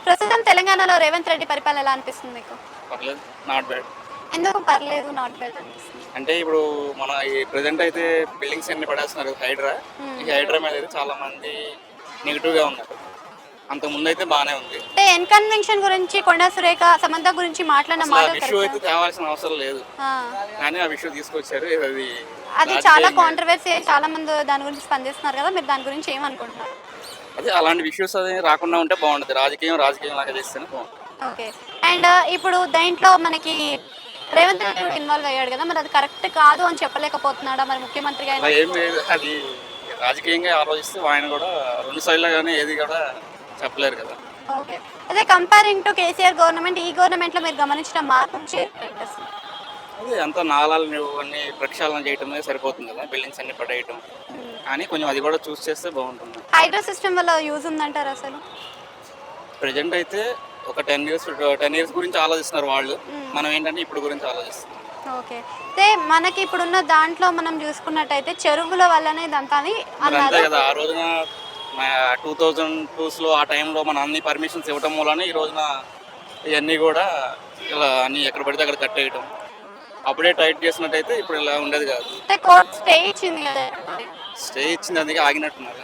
ప్రస్తుతం తెలంగాణలో రేవంత్ రెడ్డి పరిపాలన ఎలా అనిపిస్తుంది మీకు? పర్లేదు, నాట్ బ్యాడ్. ఎందుకు పర్లేదు నాట్ బ్యాడ్ అనిపిస్తుంది? అంటే ఇప్పుడు మన ఈ ప్రెజెంట్ అయితే బిల్డింగ్స్ అన్ని పడేస్తున్నారు హైడ్రా. ఈ హైడ్రా మీద అయితే చాలా మంది నెగిటివ్గా ఉన్నారు. అంతకుముందు అయితే బాగానే ఉంది. అంటే ఎన్ కన్వెన్షన్ గురించి కొండా సురేఖ సమంత గురించి మాట్లాడిన అసలు ఆ మాటలు విషయం అయితే కరెక్టా? తేవాల్సిన అవసరం లేదు, ఆ, కానీ ఆ విషయం తీసుకొచ్చారు. అది అది చాలా రాజకీయంగా కాంట్రవర్సీ, చాలా మంది దాని గురించి స్పందిస్తున్నారు కదా, మీరు దాని గురించి ఏమనుకుంటున్నారు? అదే అలాంటి విషయస్ అది రాకుండా ఉంటే బాగుంటుంది. రాజకీయం రాజకీయం లాగా చేస్తేనే బాగుంటుంది. ఓకే. అండ్ ఇప్పుడు దీంట్లో మనకి రేవంత్ రెడ్డి కూడా ఇన్వాల్వ్ అయ్యాడు కదా, మరి అది కరెక్ట్ కాదు అని చెప్పలేకపోతున్నాడా మరి ముఖ్యమంత్రిగా అలా ఆయన? ఏం లేదు, అది రాజకీయంగా ఆలోచిస్తే ఆయన కూడా రెండు సైడ్లో కానీ ఏది కూడా చెప్పలేరు కదా. ఓకే. అదే కంపేరింగ్ టు కేసీఆర్ గవర్నమెంట్, ఈ గవర్నమెంట్లో మీరు గమనించిన మార్పు ఏంటి అసలు? అదే అంతా నాలాలు అన్ని ప్రక్షాళన చేయటమే సరిపోతుంది కదా, బిల్డింగ్స్ అన్ని పడేయటం. కానీ కొంచెం అది కూడా చూస్ చేస్తే బాగుంటుంది. హైడ్రా సిస్టమ్ వల్ల యూజ్ ఉందంటారు అసలు? ప్రజెంట్ అయితే ఒక 10 years గురించి ఆలోచిస్తున్నారు వాళ్ళు. మనం ఏంటంటే ఇప్పుడు గురించి ఆలోచిస్తున్నాం. ఓకే. అయితే మనకి ఇప్పుడున్న దాంట్లో మనం చూసుకున్నట్టయితే చెరువుల వల్లనే ఇదంతా అని మరి అంతే అన్నారు. కదా, ఆ రోజున 2002లో ఆ టైంలో మన అన్ని పర్మిషన్స్ ఇవ్వటం వల్లనే ఈ రోజున ఇవన్నీ కూడా ఇలా అన్ని ఎక్కడ పడితే అక్కడ కట్టేయటం. అప్పుడే టైట్ చేసినట్టయితే ఇప్పుడు ఇలా ఉండేది కాదు. అంటే కోర్టు స్టే ఇచ్చింది కదా. స్టే ఇచ్చింది, అందుకే ఆగినట్టున్నారు.